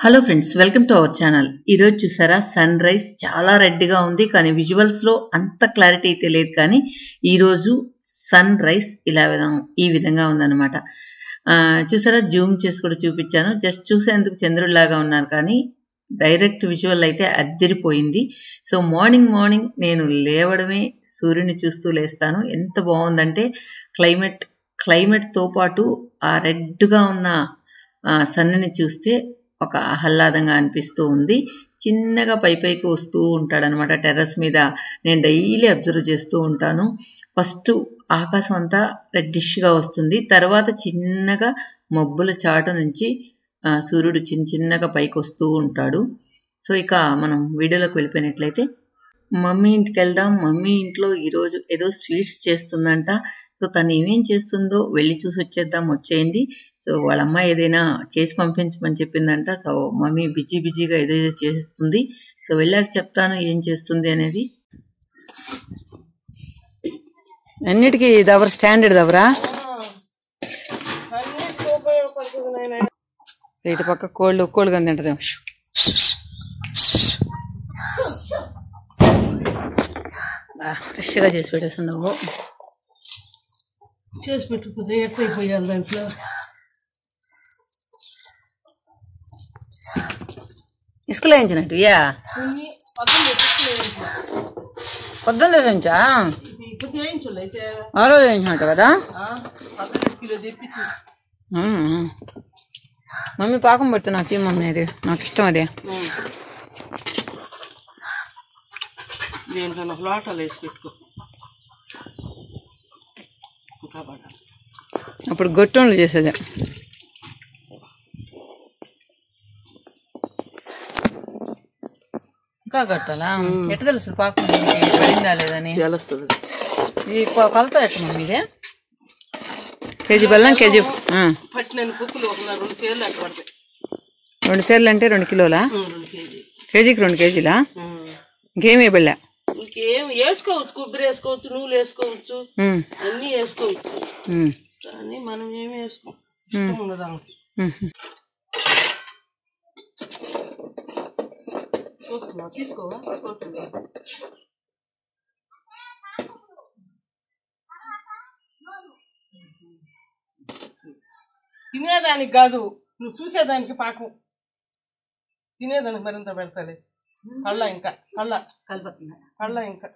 Hello friends, welcome to our channel. ఈరోజు చూసారా, sun rise చాలా రెడ్గా ఉంది, కానీ విజువల్స్లో అంత క్లారిటీ అయితే లేదు. కానీ ఈరోజు సన్ రైజ్ ఈ విధంగా ఉందన్నమాట. చూసారా, జూమ్ చేసి కూడా చూపించాను. జస్ట్ చూసేందుకు చంద్రుడిలాగా ఉన్నారు, కానీ డైరెక్ట్ విజువల్ అయితే అద్దిరిపోయింది. సో మార్నింగ్ నేను లేవడమే సూర్యుని చూస్తూ లేస్తాను. ఎంత బాగుందంటే క్లైమేట్తో పాటు ఆ రెడ్గా ఉన్న సన్ని చూస్తే ఒక ఆహ్లాదంగా అనిపిస్తూ ఉంది. చిన్నగా పైకి వస్తూ ఉంటాడనమాట టెర్రస్ మీద. నేను డైలీ అబ్జర్వ్ చేస్తూ ఉంటాను. ఫస్ట్ ఆకాశం అంతా రెడ్డిష్గా వస్తుంది, తర్వాత చిన్నగా మబ్బుల చాటు నుంచి సూర్యుడు చిన్నగా పైకి వస్తూ ఉంటాడు. సో ఇక మనం వీడియోలోకి వెళ్ళిపోయినట్లయితే, మమ్మీ ఇంటికి వెళ్దాం. మమ్మీ ఇంట్లో ఈరోజు ఏదో స్వీట్స్ చేస్తుందంట. సో తను ఏమేం చేస్తుందో వెళ్ళి చూసి వచ్చేయండి. సో వాళ్ళ అమ్మాయి ఏదైనా చేసి పంపించమని చెప్పిందంట. సో మమ్మీ బిజీగా ఏదో చేస్తుంది. సో వెళ్ళాక చెప్తాను ఏం చేస్తుంది అనేది. అన్నిటికీ దవర్ స్టాండర్డ్ దవరా. సో ఇటు పక్క కోళ్ళు కానీ తింటది. ఫ్రెష్గా చేసి పెట్టేస్తున్నావు. చేసి పెట్టుకుంటే ఎట్లయిపోయాలి దాంట్లో. ఇసుకలో వేయించినట్టు పొద్దున్న వేయించా ఆ రోజు వేయించినట్టు కదా. మమ్మీ పాకం పెడితే నాకు మమ్మీ అది నాకు ఇష్టం. అదే దేంట్లో లోటాలు వేసి పెట్టుకో. అప్పుడు గొట్టంలు చేసేది. ఇంకా కట్టాలా? ఎట్ట తెలుసు పాకం పడిందా లేదని? తెలుస్తుంది. ఈ కొలత ఎట్ట మమ్మీ? ఇదే కేజీ బెల్లం, కేజీ పట్టిన కుక్కులు 2 సేర్లు అట్ట పడతాయి. 2 సేర్లు అంటే 2 కిలోలా? కేజీకి 2 కేజీలా? ఇంకేమీ బెళ్ళ ఇంకేం వేసుకోవచ్చు. కొబ్బరి వేసుకోవచ్చు, నువ్వులు వేసుకోవచ్చు, అన్ని వేసుకోవచ్చు. కానీ మనం ఏమి వేసుకోదాం. తీసుకోవా? తినేదానికి కాదు, నువ్వు చూసేదానికి పాకం. తినేదానికి మరింత పెడతాలే. కళ్ళ ఇంకా కళ్ళ ఇంకా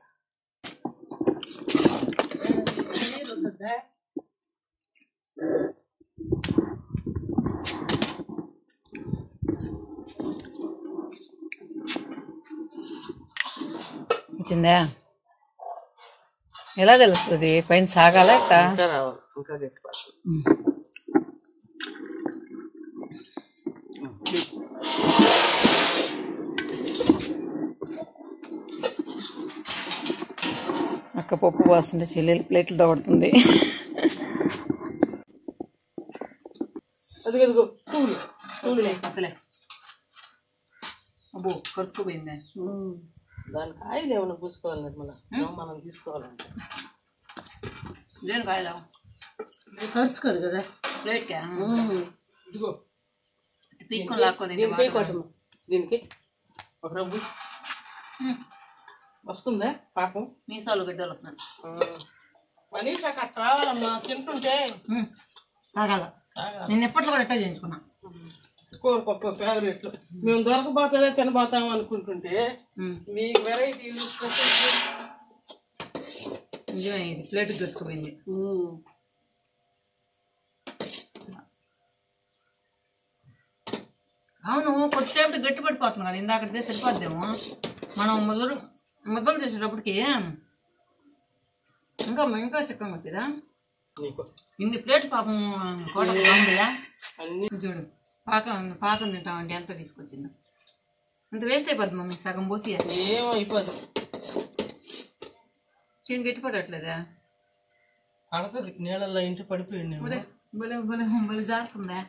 వచ్చిందా? ఎలా తెలుస్తుంది? పైన సాగాల ఇంకా రావాలి, ఇంకా గట్టి అక్క పప్పు పోస్తుంటే చెల్లెలు ప్లేట్లతో పడుతుంది. అదిగో అబ్బో కరుచుకోపోయిందా? దానికి ఆయిల్ ఏమైనా పూసుకోవాలి. మనం తీసుకోవాలంటే దేనికి ఆయిల్ కరుచుకోదు కదా ప్లేట్కా? ఇదిగో పీక్కొని లాక్కోండి. దీనికి ఒక రవ్వు వస్తుందా పాకం? మీసాలు గడ్డలు వస్తున్నాయి. మనీషా కట్ట రావాలమ్మా, తింటుంటే తాగాల. నేను ఎప్పట్లో కూడా ఎట్టా చేయించుకున్నా. కూరపప్పు ఫేవరెట్లు. మేము దొరకపోతుందే తినబోతాము అనుకుంటుంటే మీకు వెరైటీలు నిజమే. ఇది ప్లేట్కి తెచ్చుకోపోయింది. అవును, కొద్దిసేపు గట్టి పడిపోతుంది కదా. ఇందాకటిదే సరిపోద్దేమో. మనం ముద్దలు చేసేటప్పటికి ఇంకా చిక్కగా వచ్చేదా? ఇన్ని ప్లేట్ పాపం కోట బాగుందా? చూడు, పాకం తింటామంటే ఎంత తీసుకొచ్చిందో. అంత వేస్ట్ అయిపోద్ది మమ్మీ. సగం పోసి ఏమైపోదు. ఏం గట్టి పడట్లేదా? పడుతుంది నీళ్ళల్లో. ఇంటి పడిపోయింది. భలే జారుతుందా?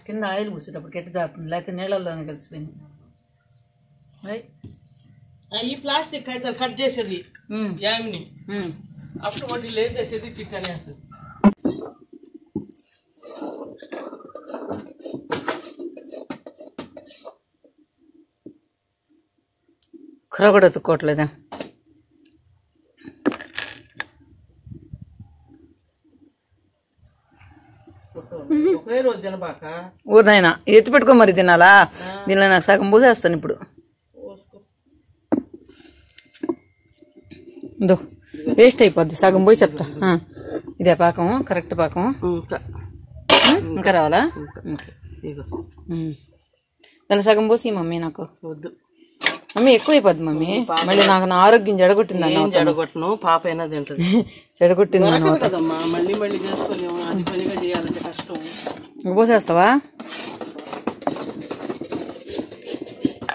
కింద ఆయిల్ పూసేటప్పుడు గట్టి జారుతుంది, లేకపోతే నీళ్ళల్లోనే కలిసిపోయింది. ఈ ప్లాస్టిక్ అయితే కట్ చేసేది జామిని, అప్పుడు వాటి లేసేసేది టిక్కనేస్తుంది. కూర కూడా ఎత్తుక్కోవట్లేదా? ఊరినైనా ఎత్తి పెట్టుకో మరి తినాలా? దీనిలో నాకు సగం పూసేస్తాను ఇప్పుడు. దో వేస్ట్ అయిపోద్ది, సగం పోయి చెప్తా. ఇదే పాకం, కరెక్ట్ పాకం. ఇంకా రావాలా? దాని సగం పోసి మమ్మీ. నాకు వద్దు మమ్మీ, ఎక్కువ అయిపోద్ది మమ్మీ. మళ్ళీ నాకు నా ఆరోగ్యం జడగొట్టింది. జడగొట్టను, పాప అయినా తింటది. చెడగొట్టింది కదమ్మా, మళ్ళీ మళ్ళీ చేసుకోలేము, అది పనిగా చేయాలంటే కష్టం. ఇంక పోసేస్తావా?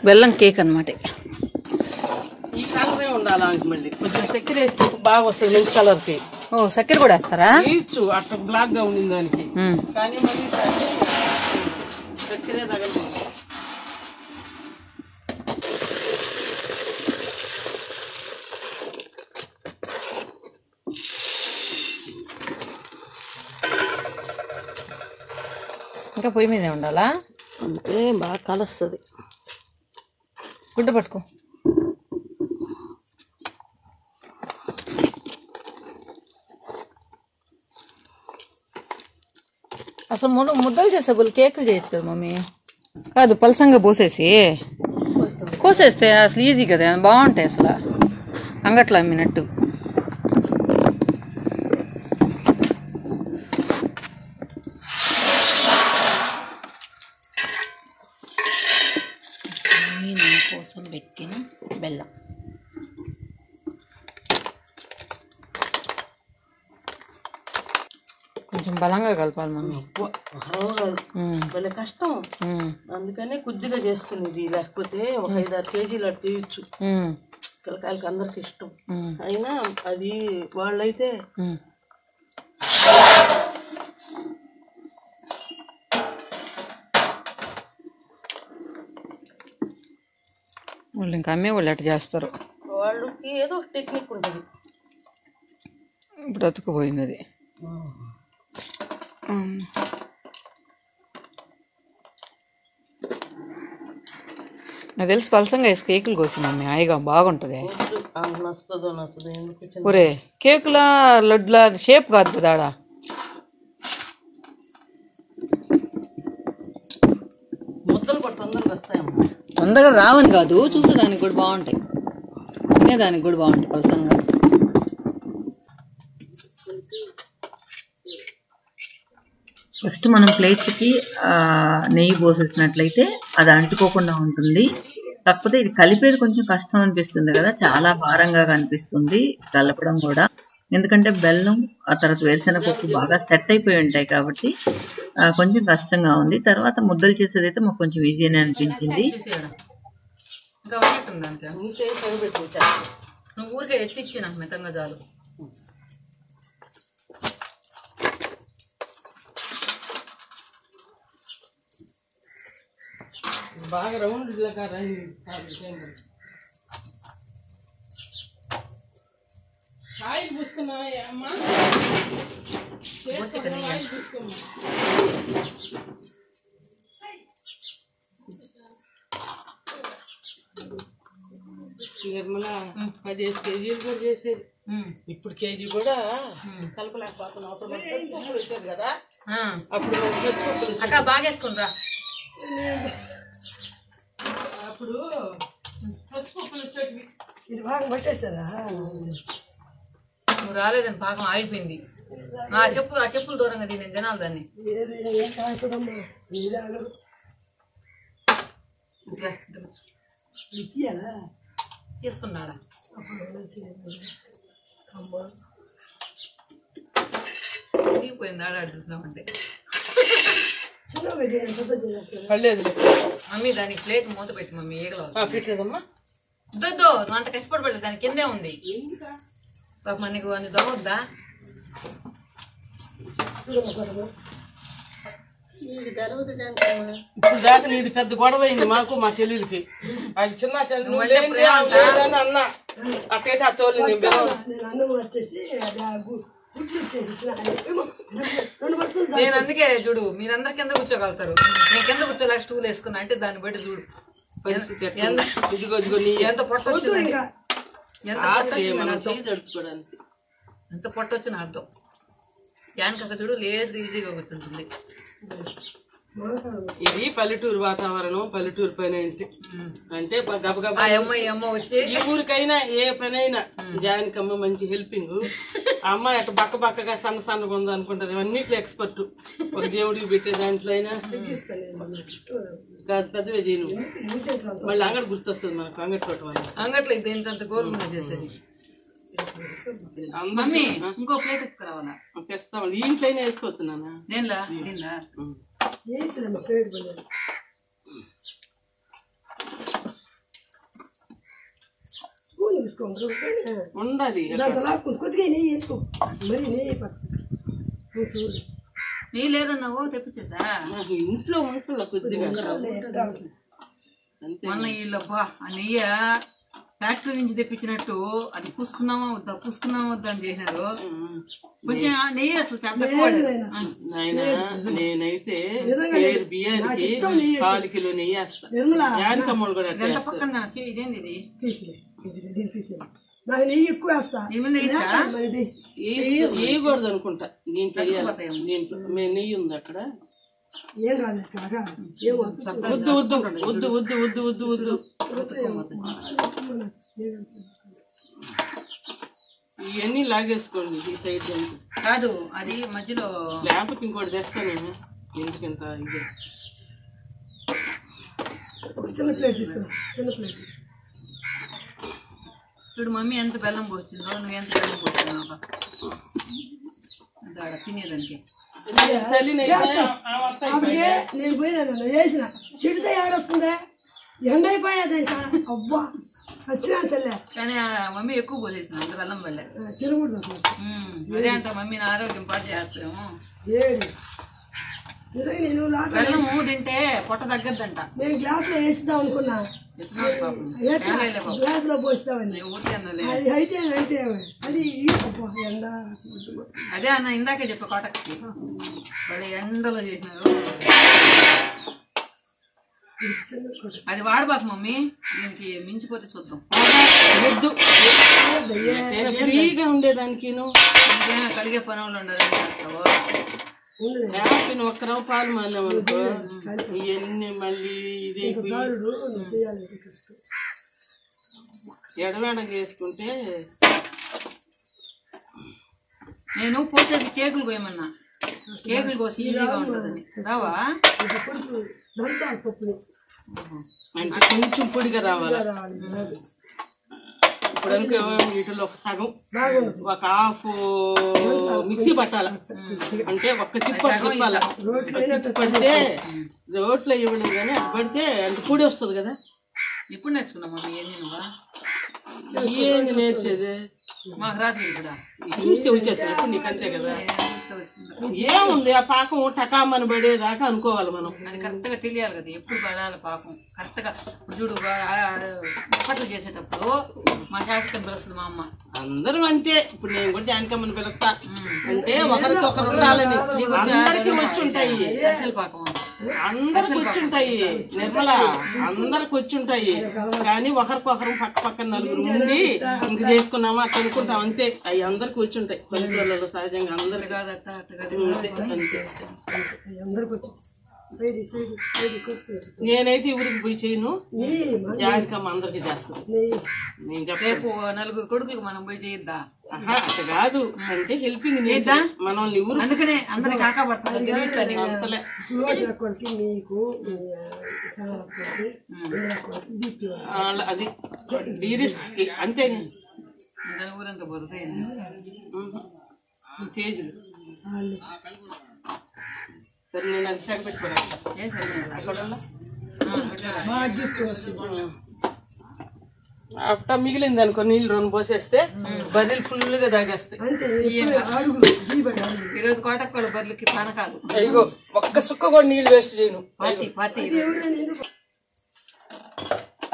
బెల్లం కేక్ అనమాట. ఈ కలరే ఉండాలా? మళ్ళీ కొంచెం చక్కెర వేస్తే బాగా వస్తుంది, మంచి కలర్ కి. ఓ చక్కెర కూడా వేస్తారా? ఇచ్చు అట్లా బ్లాక్ గా ఉండింది దానికి, కానీ మళ్ళీ చక్కెరే తగలదు. ఇంకా పొయ్యి మీదే ఉండాలా? అంటే బాగా కలుస్తుంది. గుడ్డ పట్టుకో. అసలు ముద్దలు చేసే బుల్ కేకులు చేయొచ్చు కదా మమ్మీ. కాదు, పలసంగా పోసేసి కోసేస్తే అసలు ఈజీ కదా, బాగుంటాయి అసలు అంగట్లో అమ్మినట్టు. నా కోసం పెట్టిన బెల్లం కొంచెం బలంగా కలపాలి మనం. భలే కష్టం, అందుకనే కొద్దిగా చేసుకునేది. లేకపోతే ఒక 5-6 కేజీలు అటు తీయచ్చు. పిల్లకాయలకి అందరికి ఇష్టం. అయినా అది వాళ్ళైతే వాళ్ళు ఇంకా అమ్మే వాళ్ళు అట్లా చేస్తారు. వాళ్ళకి ఏదో టెక్నిక్ ఉంటుంది. ఇప్పుడు అతుకుపోయింది అది. నాకు తెలిసి పలసంగా వేసి కేకులు కోసి మమ్మీ, హాయిగా బాగుంటుంది. ఒరే కేకుల లడ్ల షేప్ కాదు కదా ఆడ. తొందరగా రావని కాదు, చూసేదానికి కూడా బాగుంటాయి, తినేదానికి కూడా బాగుంటాయి పలసంగా. ఫస్ట్ మనం ప్లేట్స్కి నెయ్యి పోసేసినట్లయితే అది అంటుకోకుండా ఉంటుంది. కాకపోతే ఇది కలిపేది కొంచెం కష్టం అనిపిస్తుంది కదా, చాలా భారంగా కనిపిస్తుంది కలపడం కూడా. ఎందుకంటే బెల్లం ఆ తర్వాత వేరుశెనగపప్పు బాగా సెట్ అయిపోయి ఉంటాయి కాబట్టి కొంచెం కష్టంగా ఉంది. తర్వాత ముద్దలు చేసేదైతే మాకు కొంచెం ఈజీనే అనిపించింది. నువ్వు ఊరికే ఎత్తిచ్చి నాకు మితంగా చాలు. బాగా రౌండ్ ఆయిల్ పూసుకున్నా అమ్మా, నిర్మలా 15 కేజీలు కూడా చేసేది. ఇప్పుడు కేజీ కూడా కలపలేకపోతున్నాం. అప్పుడు వచ్చేది కదా, అప్పుడు అక్క బాగా వేసుకుంటా. అప్పుడు పచ్చిపప్పులు వచ్చేవి. ఇది బాగా పట్టేసారా? నువ్వు రాలేదని పాకం ఆగిపోయింది. ఆ చెప్పులు దూరంగా నేను తినాలి దాన్ని. తీస్తున్నాడా? పోయింది ఆడాడు చూసినామంటే. మమ్మీ దానికి ప్లేట్ మూత పెట్టి మమ్మీ ఏగలమ్మా. వద్దు, నువ్వు అంత కష్టపడలేదు, దాని కిందే ఉంది. పాప నీకు అని దొవద్దా? ఇప్పుడు దాకా నీది పెద్ద గొడవ అయింది మాకు, మా చెల్లెలకి. అది చిన్న అన్న అట్టయితే ఆ తోలు నేను అందుకే చూడు, మీరందరు కింద కూర్చోగలుగుతారు, నేను కింద కూర్చోలేక స్టూల్ వేసుకున్నా అంటే దాన్ని బట్టి చూడు పరిస్థితి ఇదిగో నీ ఎంత పొట్ట వచ్చింది జరుపుకోవడానికి ఎంత పొట్ట వచ్చిన అర్థం జానకక్క చూడు లేస్ ఈజీగా కూర్చుంటుంది. ఇది పల్లెటూరు వాతావరణం, పల్లెటూరు పని అంటే గబగబా అమ్మ వచ్చి ఈ ఊరికైనా ఏ పని అయినా జానకమ్మ మంచి హెల్పింగ్. అమ్మ అట్లా బక్కగా సన్నగా ఉంది అనుకుంటది, అన్నిట్లో ఎక్స్పర్ట్. ఒక దేవుడికి పెట్టే దాంట్లో అయినా పెద్దవే చేయను. మళ్ళీ అంగడి గుర్తొస్తుంది మనకు, అంగడి తోట వాళ్ళు అంగట్లో ఇంత గోరుముండ చేసేది. ఇంకో ప్లేట్ ఎత్తుకురావాలా? తెస్తాం, ఈ ఇంట్లో అయినా వేసుకోవచ్చున్నానా నేనులా ఉండదు. నీ లేదన్నావు తెప్పించేసా ఇంట్లో ఉంటుందా కొద్దిగా. మొన్న వీళ్ళబ్బా ఆ నెయ్యి ఫ్యాక్టరీ నుంచి తెప్పించినట్టు అది పూసుకున్నామా వద్దా అని చేసినారు. కొంచెం నెయ్యి అసలు చాలా నేనైతే బియ్యానికి 4 కిలో నెయ్యి వేస్తాను. జానకమ్మలు కూడా గంట పక్కన ఇదేంది ఇది వేయకూడదు అనుకుంటా. దీంట్లో దీంట్లో నెయ్యి ఉంది అక్కడ. వద్దు వద్దు వద్దు వద్దు వద్దు వద్దు వద్దు ఇవన్నీ లాగేసుకోండి ఈ సైడ్ కాదు, అది మధ్యలో లేకపోతే ఇంకోటి తెస్తా నేను. ఎందుకంత ఇదే చూడు మమ్మీ ఎంత బెల్లం పోసిందో, నువ్వు ఎంత బెల్లం పోస్తున్నావు తినేదానికి. నేను పోయినా వేసిన చెడితే ఎవరొస్తుందా ఎండ అయిపోయేది అబ్బా వచ్చినా తెల్లే. కానీ మమ్మీ ఎక్కువ పోసేసిన అంత బెల్లం వల్లే తినకూడదు. అదే అంట మమ్మీని ఆరోగ్యం పాటు చేస్తాము. నేను బెల్లము తింటే పొట్ట తగ్గద్దంట. నేను గ్లాస్ లో వేస్తాం అనుకున్నా, గ్లాస్ లో పోస్తామని. అది అయితే అది ఎండ. అదే అన్న ఇందాకే చెప్పా కోటకి వాళ్ళు ఎండలో చేసినారు. అది వాడబాకు మమ్మీ, దీనికి మించిపోతే చూద్దాం. వద్దు ఫ్రీగా ఉండేదానికి ఇంకేమైనా కడిగే పని వాళ్ళు ఉండాలని చేస్తావు. ఒక్క రవ్వ పాలు మానేమనుకో ఇవన్నీ మళ్ళీ ఇదే ఎడవేడగా వేసుకుంటే. నేను పోసేసి కేకులు కోయమన్నా, కేకులు కోసి ఈజీగా ఉంటుందని. రావా అంటే కొంచెం పొడిగా రావాలి. ఇప్పుడు అనుకో వీటిలో ఒక సగం ఒక హాఫ్ మిక్సీ పట్టాల, అంటే ఒక్క తిప్పాల. పడితే రోట్లో ఇవ్వలేదు కానీ అది పడితే అంత పొడి వస్తుంది కదా. ఎప్పుడు నేర్చుకున్నావు మమ్మీ? ఏంది నువ్వా ఏంది నేర్చేది? మాకు రాత్రి కూడా చూస్తే వచ్చేస్తాను ఇప్పుడు నీకు, అంతే కదా. ఏముంది ఆ పాకం టకామని పడేదాకా అనుకోవాలి మనం. అది కరెక్ట్ గా తెలియాలి కదా ఎప్పుడు పడాలి పాకం కరెక్ట్ గా. చూడు ముప్పట్లు చేసేటప్పుడు మా శాస్త్రం పిలుస్తుంది మా అమ్మ. అందరూ అంతే. ఇప్పుడు నేను కూడా జానకమ్మని పిలుస్తా అంటే ఒకరికొకరు ఉండాలని. అందరికి వచ్చి ఉంటాయి, పాకం అందరికి వచ్చి ఉంటాయి నిర్మల, అందరికి వచ్చి ఉంటాయి. కానీ ఒకరికొకరు పక్క పక్కన నలుగురు ఉండి ఇంక చేసుకున్నామా అట్లా అనుకుంటాం అంతే. అవి అందరికి వచ్చి ఉంటాయి పల్లెటూళ్ళలో సహజంగా. అందరు నేనైతే ఊరికి పోయి చేయను, జానకమ్మ అందరికి చేస్తాను. నేను రేపు 4 కొడుకులు మనం పోయి చేయొద్దా? అట్లా కాదు, అంటే హెల్పింగ్ మనల్ని ఊరు అందుకనే అందరు కాకపడుతుంది. అది డీరెస్ట్ అంతే. ఊరంతా పోతుంది తేజులు. సరే నేను అది శాఖ పెట్టుకోవాలి. అట్ట మిగిలింది అనుకో నీళ్ళు 2 పోసేస్తే బర్రెలు ఫుల్ గా తాగేస్తాయి. ఈరోజు కోటక్కల బర్రెలకి పానకాలు. అయ్యో ఒక్క సుక్క కూడా నీళ్ళు వేస్ట్ చేయను.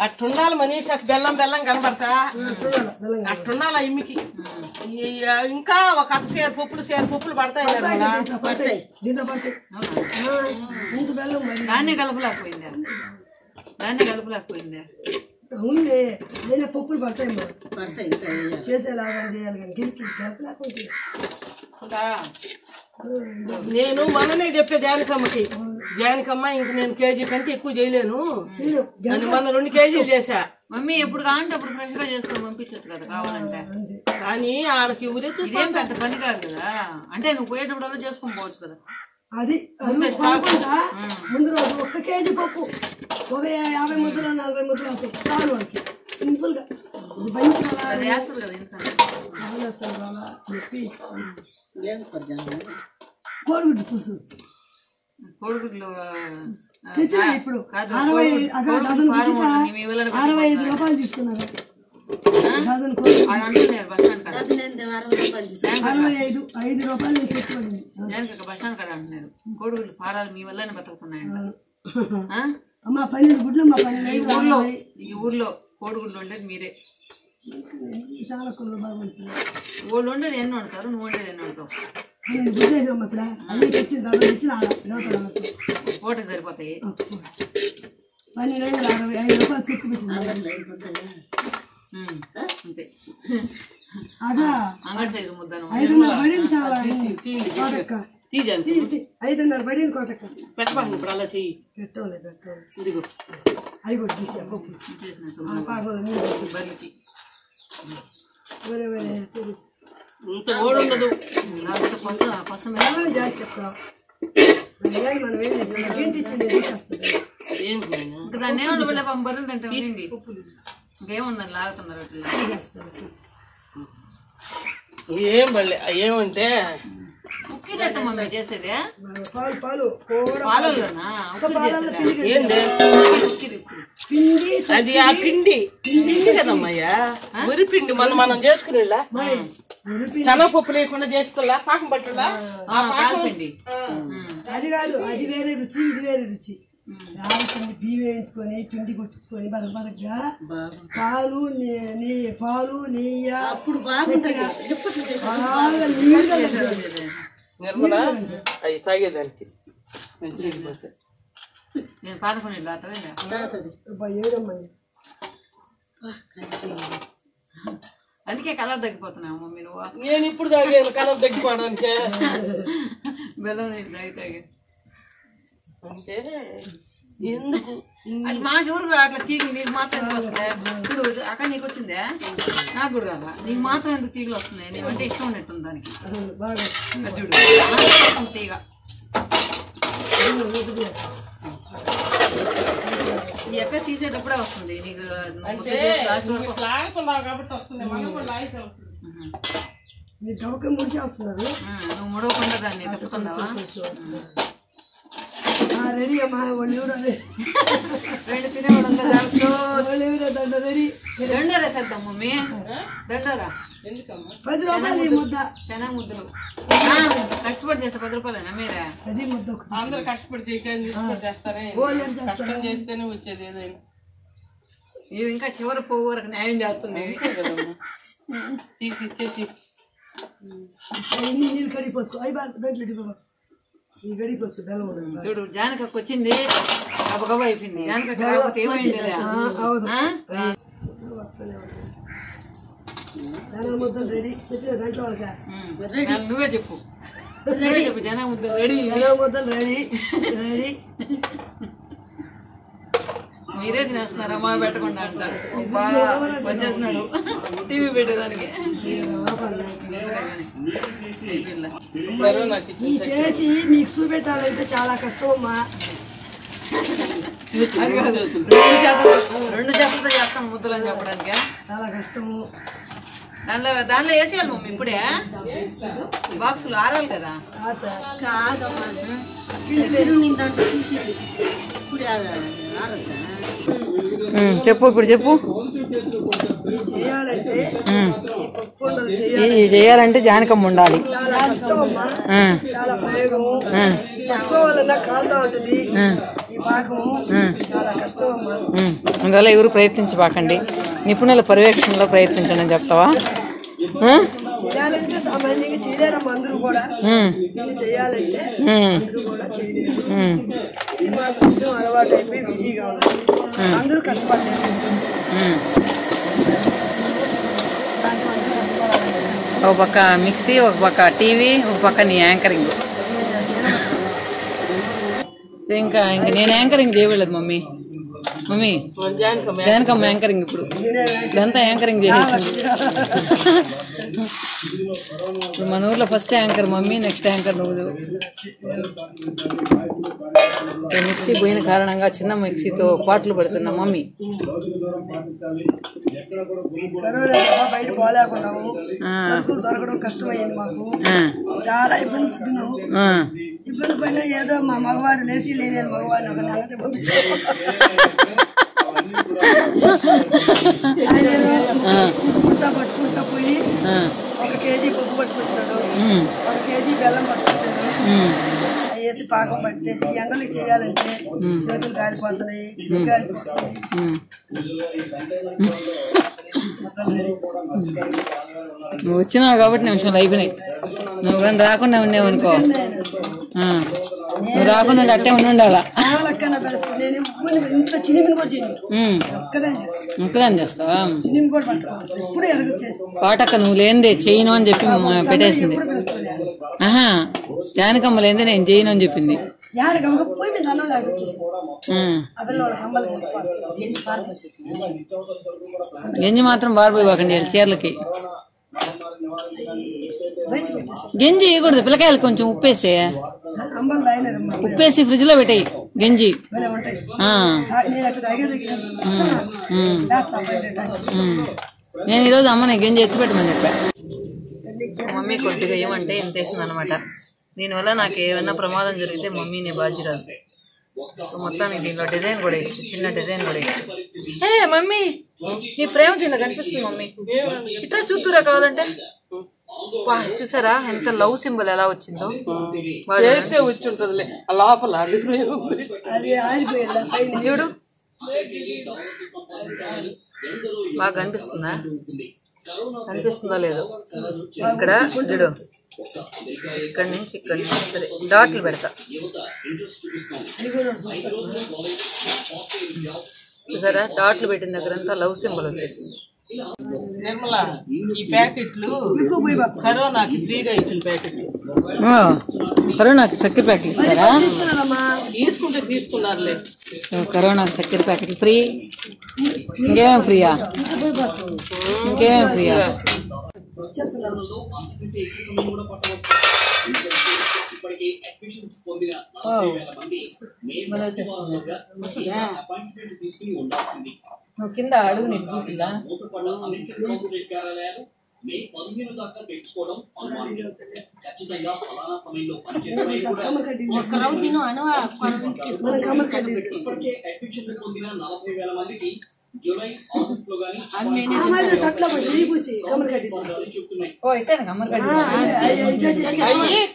అట్టుండాలి మనీషాకి. బెల్లం కనబడతా అట్టుండాలి ఇమ్మికి. ఇంకా ఒక సేరు పప్పులు పడతాయి. దాన్ని కలపలేకపోయింది. దాన్ని కలుపులేకపోయింది. అవునులే నేనే పప్పులు పడతాయమ్మా చేసేలాగా చేయాలి కానీ గెలిపి నేను మొన్ననే చెప్పే జానకమ్మకి, జానకమ్మ ఇంక నేను కేజీ కంటే ఎక్కువ చేయలేను అని మొన్న 2 కేజీలు చేసా. మమ్మీ ఎప్పుడు కావాలంటే అప్పుడు ఫ్రెష్ గా చేసుకొని పంపించచ్చు కదా కావాలంటే. కానీ ఆడకి ఊరేది ఇదేం పెద్ద పని కాదు కదా, అంటే నువ్వు పోయేటప్పుడు చేసుకొని పోవచ్చు కదా. అది ముందు రోజు 1 కేజీ పప్పు 50 ముద్దలు 40 ముద్దలు అవుతాయి చాలు వాడికి సింపుల్ గా. అది వేస్తుంది కదా ఇంత చెప్పి కోడిగుడ్డు పులుసు కోడిగుడ్లు తెచ్చినా ఇప్పుడు 65 రూపాయలు తీసుకున్నారు. డజన్ కోడి 5 రూపాయలు తెచ్చుకోండి. బస్ స్టాండ్ కాడ అంటున్నారు కోడిగుడ్లు ఫారాలు మీ వల్లనే బతుకుతున్నాయంట. అమ్మా 12 గుడ్లు మా 12 ఈ ఊర్లో కోడిగుడ్లు ఉండేది మీరే. చాలా కొలు బాగుంటుంది. వాళ్ళు ఉండేది ఎన్ని వండుతారు, నువ్వు ఉండేది ఎన్ని వండుతావు? గుడ్డేసామ్మా ఇక్కడ అన్నీ తెచ్చిన పూటకి సరిపోతాయి. 12 5 రూపాయలు తెచ్చి పెట్టింది అంతే. అదా అంగడి సైజు ముద్దను 5:30 పడింది చాలా 5:30 పడింది కోటక్క. పెట్టమండి ఇప్పుడు అలా చెయ్యి. పెట్టాలి ఇదిగో అవి కూడా తీసా పప్పు బర్రెకి వేరే వేరే ఇంత ఓడి ఉండదు. జాస్తి చెప్తాం మనం ఏం ఏంటి ఇచ్చింది తీసేస్తుంది. ఇంకా దాన్ని ఏమన్నా బర్రెలు తింటాం ఇంకేముందని లాగుతున్నారు అట్లా ఏం పడలే. ఏమంటే ఉక్కి రేట మమ్మీ చేసేది పాలు పాలు పాలల్లోనా ఏంది అది? ఆ పిండి పిండి కదమ్మయ్యా, వరి పిండి మనం చేసుకునేలా శనగపప్పు లేకుండా చేసుకోలే పాకం పట్టులా పిండి. అది కాదు, అది వేరే రుచి ఇది వేరే రుచి. బియ్యం వేయించుకొని పిండి కొట్టించుకొని బరబరగా పాలు పాలు నెయ్యి అప్పుడు నిర్మల అవి తాగేదానికి నేను పాదుకొని అందుకే కలర్ తగ్గిపోతున్నావు మమ్మీ నువ్వు. నేను ఇప్పుడు తాగాను కలర్ తగ్గిపోవడానికి. బెల్లం నీళ్ళు తాగి అంటే ఎందుకు అది మాకెవరు అట్లా తీగలు నీకు మాత్రం ఎందుకు వస్తున్నాయి? ఇప్పుడు అక్కడ నీకు వచ్చిందే, నాకు కూడా రాదా. నీకు మాత్రం ఎందుకు తీగలు వస్తున్నాయి? నీవంటే ఇష్టం ఉన్నట్టుంది దానికి. చూడు తీగ ఈ ఎక్కడ తీసేటప్పుడే వస్తుంది నీకు. లాస్ట్ వరకు నువ్వు ముడవకుండా దాన్ని తప్పుకున్నావా? రెడీ అమ్మా రెండు తినేవాళ్ళు రెడీ దండరా చేద్దాం మమ్మీ. దండరా 10 రూపాయలు ముద్ద శనగ ముద్దలు కష్టపడి చేస్తే 10 రూపాయలేనా మీరే? అది ముద్ద అందరూ కష్టపడి చేస్తారే, కష్టం చేస్తేనే వచ్చేది ఏదైనా. ఇవి ఇంకా చివరి పోవు వరకు న్యాయం చేస్తుంది. తీసి ఇచ్చేసి నీళ్ళు కడిగి పోసుకో. అవి దాంట్లో ఈ గడి పోసుకో. చూడు జానకకు వచ్చింది గబగబ అయిపోయింది. జానకకు రాకపోతే ఏమైంది? రెడీ చెప్పిన దాంట్లో నువ్వే చెప్పు. నువ్వే చెప్పు. జన ముద్దలు రెడీ. ముద్దలు రెడీ రెడీ. మీరే తినేస్తున్నారా మా పెట్టకుండా అంటారు. వచ్చేస్తున్నాడు టీవీ పెట్టేదానికి. చేసి మీకు చూపెట్టాలంటే చాలా కష్టం అమ్మా. 2 చేపలతో చేస్తాను ముద్దలు అని చెప్పడానికి చాలా కష్టము. దానిలో వేసేయాలి మమ్మీ ఇప్పుడే. బాక్సులు ఆరాలి కదా. చెప్పు ఇప్పుడు చెప్పు. చేయాలంటే జానకమ్మ ఉండాలి. చాలా కష్టం అమ్మా, చాలా ప్రయోగము. పట్టుకోవాలన్నా కాలుతా ఉంటుంది ఈ పాకము. చాలా కష్టం అమ్మా. అందువల్ల ఎవరు ప్రయత్నించబాకండి, నిపుణుల పర్యవేక్షణలో ప్రయత్నించండి అని చెప్తావా? చేయాలంటే సామాన్యంగా చేయలేరమ్మా అందరూ కూడా. దీన్ని చేయాలంటే అందరూ కూడా చేయలేరు. ఇది మాకు కొంచెం అలవాటు అయిపోయి బిజీగా ఉంది. అందరూ కష్టపడలేదు. ఒక పక్క మిక్సీ, ఒక పక్క టీవీ, ఒక పక్క నీ యాంకరింగ్. ఇంకా నేను యాంకరింగ్ చేయలేదు మమ్మీ. జానకమ్మ యాంకరింగ్ ఇప్పుడు ఇదంతా యాంకరింగ్ చేసేసింది. మన ఊర్లో first anchor mummy, next anchor నువ్వు. మిక్సీ పోయిన కారణంగా చిన్న మిక్సీతో పాటలు పెడుతున్నా మమ్మీ. బయట పోలేకున్నాము, దొరకడం కష్టమయ్యింది మాకు. చాలా ఇబ్బంది పడుతున్నాము. ఇబ్బంది పడినా ఏదో మా మగవాడు లేచి లేదని మగవాడిని ఒక నెలకి పంపించారు. పట్టుకుంటా పోయి 1 కేజీ పప్పు పట్టుకొచ్చాడు, 1 కేజీ బెల్లం పట్టుకొచ్చాడు. వేసి పాకం పట్టేసి ఎండలకి చేయాలంటే చేతులు కాలిపోతున్నాయి. నువ్వు వచ్చినావు కాబట్టి నిమిషాలు అయిపోయినాయి. నువ్వు కానీ రాకుండా ఉండేవు అనుకో, నువ్వు రాకుండా అట్టే ఉండాలా. ముక్కలని చేస్తావా? పాటక్క నువ్వు లేనిదే చేయను అని చెప్పి పెట్టేసింది. ఆహా, జానకమ్మ లేనిదే నేను చేయను అని చెప్పింది. గంజి మాత్రం బారిపోయిపోకండి చీరలకి. గంజి వేయకూడదు పిల్లకాయలు, కొంచెం ఉప్పేసి ఫ్రిడ్జ్ లో పెట్టాయి గంజి. నేను ఈరోజు అమ్మని గంజి ఎత్తి పెట్టమని చెప్పా. మమ్మీ కొద్దిగా ఏమంటే ఎంత వేసింది అనమాట. దీనివల్ల నాకు ఏమైనా ప్రమాదం జరిగితే మమ్మీనే బాధ్యరాదు. మొత్తానికి దీంట్లో డిజైన్ కూడా ఇచ్చు, చిన్న డిజైన్ కూడా ఇచ్చు. ఏ మమ్మీ, నీ ప్రేమ దీనిలో కనిపిస్తుంది మమ్మీ. ఇట్లా చూతురా కావాలంటే. చూసారా ఎంత లవ్ సింబల్ ఎలా వచ్చిందో. చూడు బాగా కనిపిస్తుందా? కనిపిస్తుందో లేదో. ఇక్కడ చూడు, ఇక్కడ నుంచి ఇక్కడ నుంచి సరే డాట్లు పెడతా. చూసారా డాట్లు పెట్టిన దగ్గర అంతా లవ్ సింబల్ వచ్చేసింది. నిర్మల, ఈ ప్యాకెట్లు కరోనాకి ఫ్రీగా ఇచ్చిన ప్యాకెట్లు. కరోనాకి చక్కెర ప్యాకెట్లు ఇస్తారా? తీసుకుంటే తీసుకున్నారులే. కరోనాకి చక్కెర ప్యాకెట్లు ఫ్రీ. ఇంకేమేం ఫ్రీయా? ఇంకేమేం ఫ్రీయా? నువ్వు కింద అడుగు నీకు చూసిలా.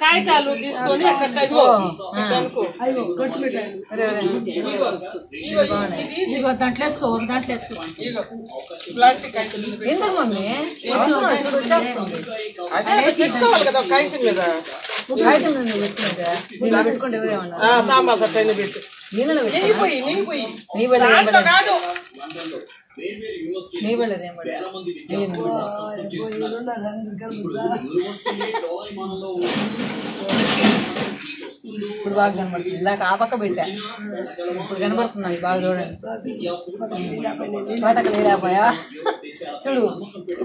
కాగితాలు తీసుకొని దాంట్లో వేసుకో, దాంట్లో వేసుకో. ఎందుకు మమ్మీ? పెట్టుకోవాలి కదా కాగితం మీద. కాగితం మీద పెట్టుకుంటా నీళ్ళు పెట్టుకుంటే ఎవరేమన్నా నీ వెళ్ళదేం ఇప్పుడు బాగా కనబడుతుంది. ఇందాక ఆ పక్క పెట్టా, ఇప్పుడు కనబడుతున్నాను బాగా. చూడండి పాటకు లేకపోయా చూడు.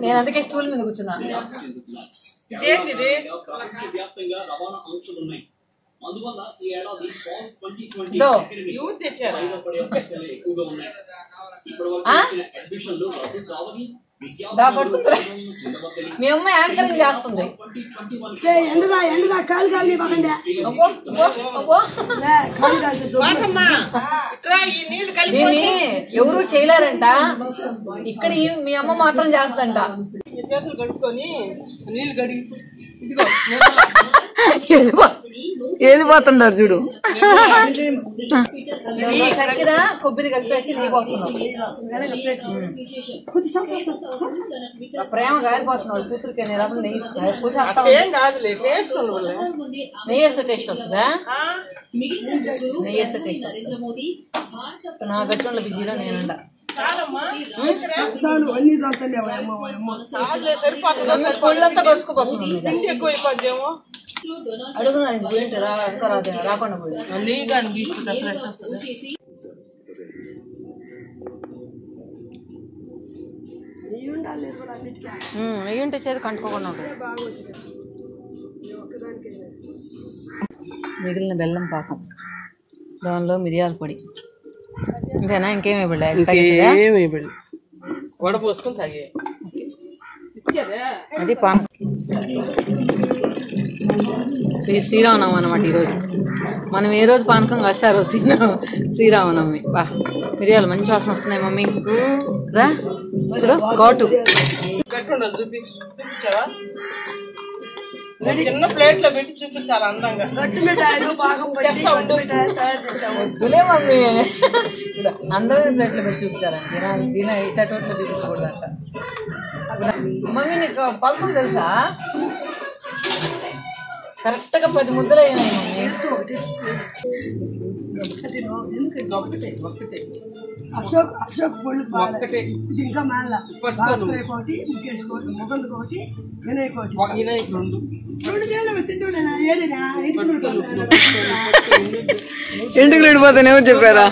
నేను అందుకే స్టూల్ మీద కూర్చున్నా. మీ అమ్మ యాంకరింగ్ చేస్తుంది. దీన్ని ఎవరు చేయలేరంట, ఇక్కడ మీ అమ్మ మాత్రం చేస్తంట. చేతులు కడుక్కొని నీళ్ళు కడిగి ఇదిగో వెళ్ళిపోతున్నారు చూడు. చక్కెర కొబ్బరి కలిపేసి ప్రేమ గారిపోతున్నాడు కూతురికి నెయ్యి వేస్తే టేస్ట్ వస్తుందా? నెయ్యి వేస్తే టేస్ట్ వస్తుంది. నా గట్టిలో బిజీలో నేనుండ కొళ్ళంతా కసుకుపోతుంది. అడుగునా ఇంకా రాకుండా పోయి నెయ్యి ఉంటే చేతి కంటుకోకుండా ఉంటుంది. మిగిలిన బెల్లం పాకం, దానిలో మిరియాల పొడి, ఇంతేనా? ఇంకేమి ఇవ్వలేదు. వడపోసుకొని తాగే అది పాకం. శ్రీరామనవమి అనమాట ఈరోజు. మనం ఏ రోజు పానకం కాస్తే ఆ రోజు శ్రీరామనవమి. బా మిరియాలు మంచి వాసన వస్తున్నాయి మమ్మీ కదా. ఇప్పుడు ఘాటు చూపించావా? చిన్న ప్లేట్ లో పెట్టి చూపించాలి అందంగా. వద్దులే మమ్మీ, అందరూ ప్లేట్లో పెట్టి చూపించాలండి. దీని ఇటట్లో చూపించకూడదంట. మమ్మీ నీకు పలుకులు తెలుసా? కరెక్ట్ గా 10 ముద్దలు అయినాయి మమ్మీ. అశోక్ పళ్ళు ఇది ఇంకా మేళ కోటి ముఖేష్ కోటి ముఖంద్ కోటి వినయ్ కోటి 2 తింటున్నా ఇంటికి ఊడిపోతానే చెప్పారా?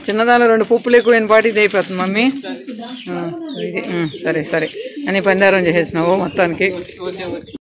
చిన్నదానిలో 2 పుప్పులు ఎక్కువ పాటి ఇది అయిపోతుంది మమ్మీ. సరే సరే అని పందారం చేసేసినావు మొత్తానికి.